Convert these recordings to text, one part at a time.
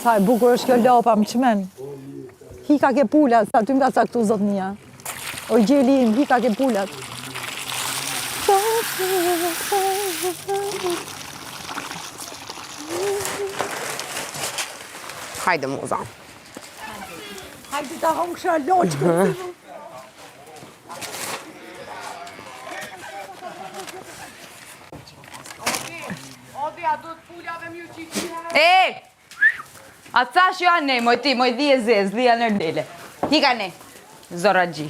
Sa e bukur është kjo lapa, më qmen. Hika ke pulat, sa ty nga caktu zotnia. O gjelim, hika ke pulat. Hajde, muza. Hajde ta hongsha loqë. E! A thash jo anë, moj di e zez, dhja nërdele. Hika ne, zora gji.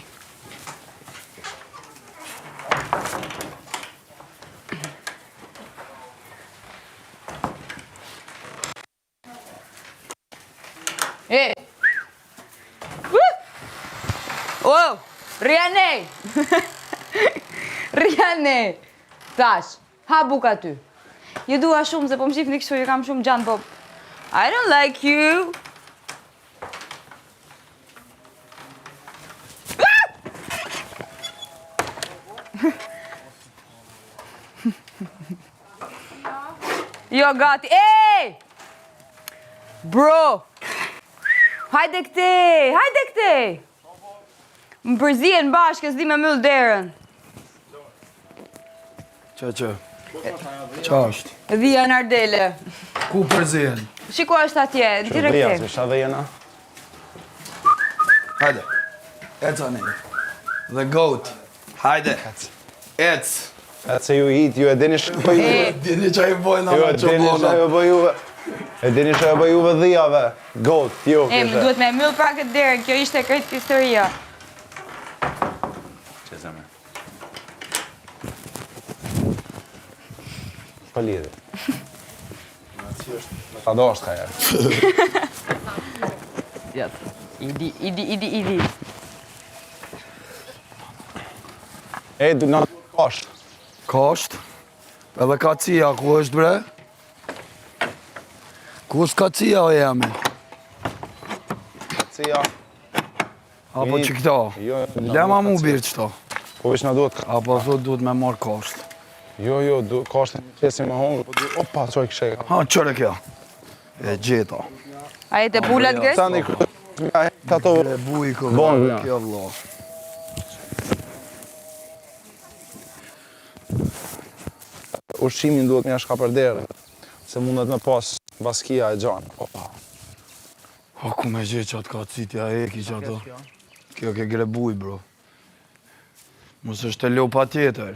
E! Oh, Riane! Riane! Thash, ha buka ty. Ju dua shumë se po më shifni kështu, ju kam shumë gjanë, po I don't like you. Jo, gati. Ej! Bro! Hajde këte! Më përzien bashkë, s'di me myll derën. Që? Qa është? Dhja nardele. Ku përzien? Shiko është atje, direkt Dhja, e. që shta dhe jena? Hajde. Eca ne. The goat. Hajde. Ec. Atë se ju hit, ju e dini shë për juve. Dini që i bojnë Ju ama e që dini shë bona. ajo për juve. E dini shë ajo për juve dhijave. Goat, ju Më kështë. duhet me myll pra këtë derën, kjo ishte këtë historia. Që zeme? Pa lidhe. Ta do është ka jarë. Idi. E, du në është. Kasht. Edhe kacia, ku është bre? Ku është kacia o jemi? Cia. Apo që këta? Jo, Lema mu birë qëta. Po vish në duhet ka. Apo thot duhet me marrë kasht. Jo, ka është në qesim më hongë. Po duhet, opa, qoj kësheka. Ha, qëre kja? E gjeta. A jetë pulat gres? Sandi nga hejtë ato. E bujko. Bon, ja. Kjo vla. Ushqimin duhet mja shka për derë. Se mundet me pas baskia e gjanë. Opa. O, ku me gjithë qatë ka citja e ki që ato. Kjo ke grebuj, bro. Mos është e lo pa tjetër.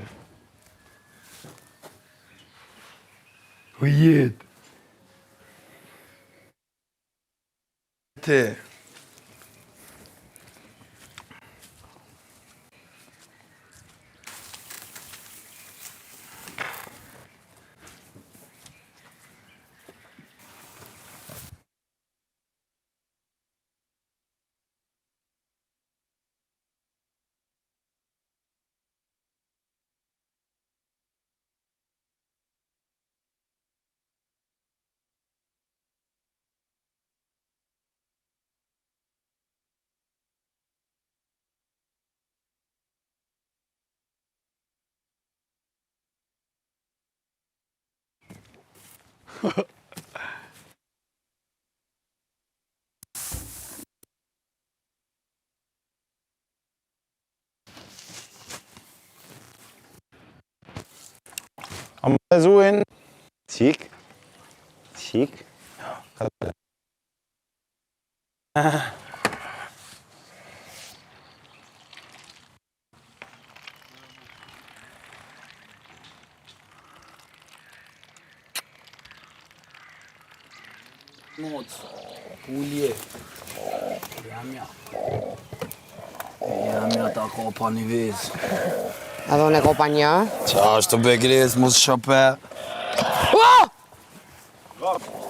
U jetë. Te. A më të zuin. Qik. Moc, pulje. Jamja ta kopa një vez. Edhe unë e kopa një. Qa është të begres, mos shape.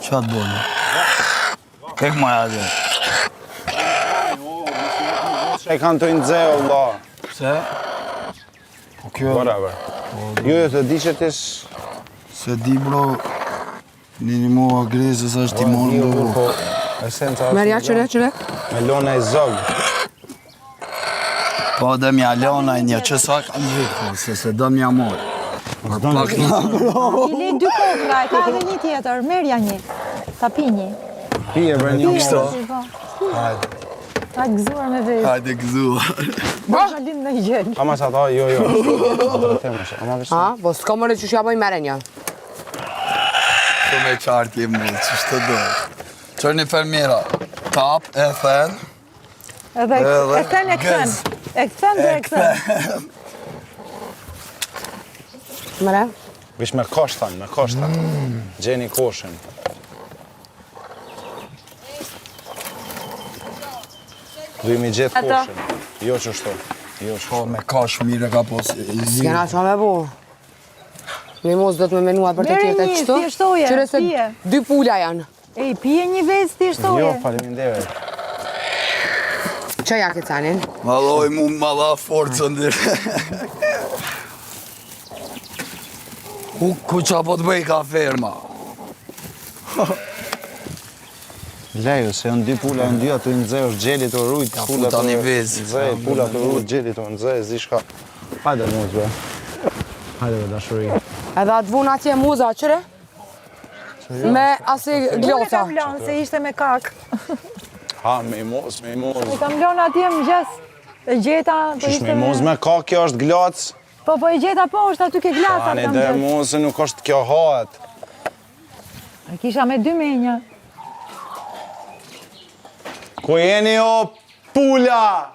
Qa të bojnë? Kek ma jadje? Që e kanë të indze, Allah. Pse? Po kjo... Whatever. Jo, të di që tish... Se di, bro, një mua agresë, sa është ti morë do. Po, esenca... Merja, qëre? Me lona e zogë. Po, dhe mja lona e një qësa kam gjithë, po, se do mja morë. I le 2 kokë, ka edhe një tjetër, merja një. Ta pi një. Pije, bre, një Pije, morë. Hajde. Hajde gëzuar me vetë. Hajde gëzuar. Bërë lind në gjel. Ama që ata, jo. Ama vishë. Ha, po s'ka më që shja bëjmë mere një. Të me qartë jem në që shtë do. Qërë një fermira, tap, e fen, Edhe e këthen. E këthen dhe e këthen. Mere? Vish me koshtan. Gjeni koshin. Dujmë i gjithë Ato. koshin. Jo që shto. po me kash mire ka po si S'kena qa me bu. Një mos do të me menua për të Mere tjetë e një, qëto. thjeshtoje, Qëre se pije. 2 pula janë. Ej, pije një vezë ti shtoje. Jo, faleminderit. Që ja këtë canin? Maloj mu mala forcën dhe. Ku qa po të bëj ka ferma? Lejo, se janë 2 pula, janë 2 ato i nëzej është gjelit të rrujt, Ja, pula futa të një vezë. nëzej, pula të rrujt, gjelit të nëzej, zi shka. Hajde muz, bre. Hajde, bre, dashuri. Edhe atë vun atje muza, qëre? Me asi Unë e gloca. kam lanë se ishte me kak. Ha, me i moz. E kam lanë atje më gjes. E gjeta, po Qish ishte me i moz me ka, kjo është glac. Po e gjeta po është aty ke glacat Ani kam dhe gjes. moz se nuk është kjo hahet. E kisha me 2 menja. Ku jeni o pula?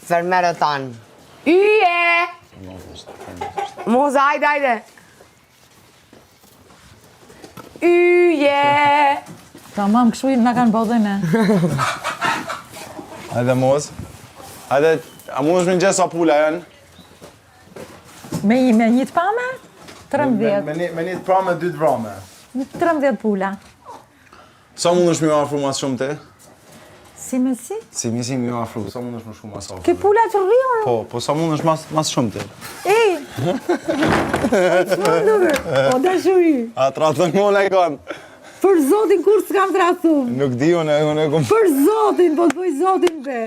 Fermerët tanë. Yje! Moza, hajde. Yje! Tamam, kështu i na kanë bëdhe ne. Hajde moz. Hajde, a moz me në gjesa pula janë? Me një të pame? 13. Me një të pra me 2 të vrame. 13 pula. Sa mund është mi u afru mas shumë ti? Si me si? Si misi mi u afru, sa mund është më shumë mas afru? Ke pula të rriur? Po sa mund është mas shumë ti? Ej! O dashuri, A tratën mone e kanë? për zotin kur s'kam trahtum. Nuk di unë e kom... Për zotin, po të bëj zotin be.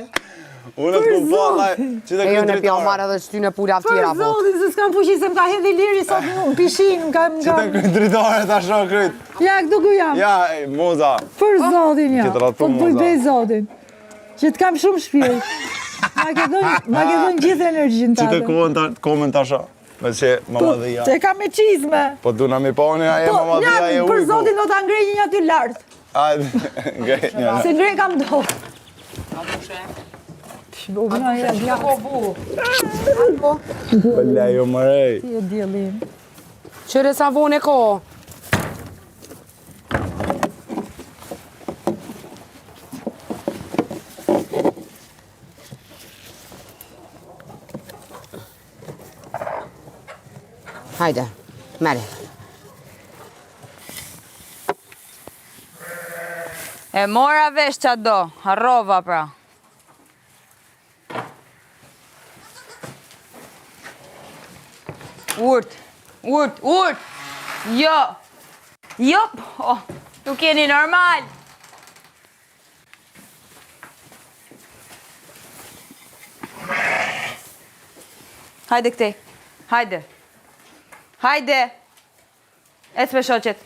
Unë të kom pala, që të E jo këtë në pjo dritare. marrë edhe qëty në pula Për tjera, po. zotin, se s'kam fuqi se m'ka hedhi liri sot në pishin, Që të këtë dritare ta shoh kryt. Ja, këtu ku jam. Ja, moza. Për zotin ja. Që të ratu, Po të bëj moza. be zotin. Që të kam shumë shpirt. Ma ke dhënë gjithë energjin Që të tate. komen ta shoh. Me që mamadhia. Të e kam me qizme. Po du na mi poni aje Po, mamadhia e ja, ujku. për zotin do ta ngrej një aty lartë. Ajde, ngrej një. Se ngrej kam do. Shbogna e gjatë. Po lejo mërej. Ti e djelin. Qëre sa vone ko? Hajde, mere. E mora vesh qa do, harrova pra. Urt. Jo. Jo, po, nuk jeni normal. Hajde këtej, hajde. Ec me shoqet.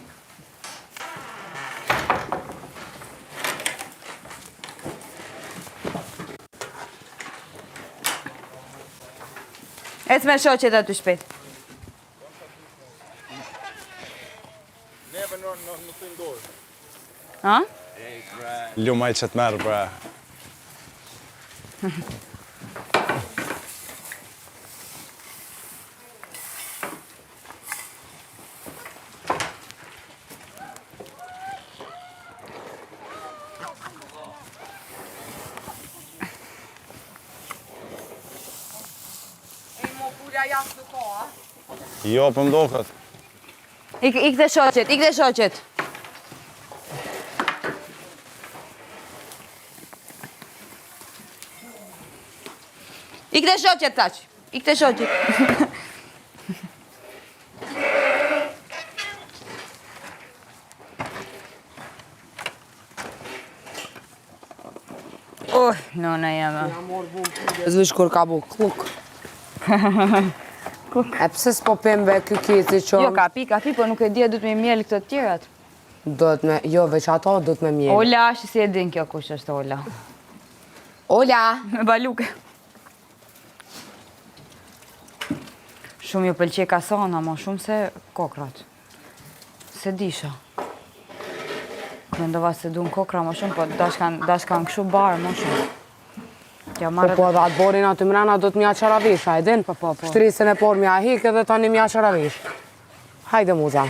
Ec me shoqet aty shpejt. Neve nuk të ndorë. Ha? Ljumaj që të merë, bre. Jo, për mdokët. Ik dhe shoqet. Ik dhe shoqet, taq. Ik dhe shoqet. Nona jema. Zvish kur ka bu kluk. E pse s'po pembe kë kjeci që... Jo, ka pi, po nuk e dia du të me mjeli këtë tjerat. Jo, veç ato, do të me mjellë. Ola, që si e din kjo kush është Ola. Ola! Me baluke. Shumë ju pëlqej kasana, ma shumë se kokrat. Se disha. Mendova se du në kokra ma shumë, po dashkan këshu barë ma shumë. Po dhe atë borin aty mrena do të mja qaravish, a e din? Shtrisën e por mja hik edhe tani mja qaravish. Hajde muza.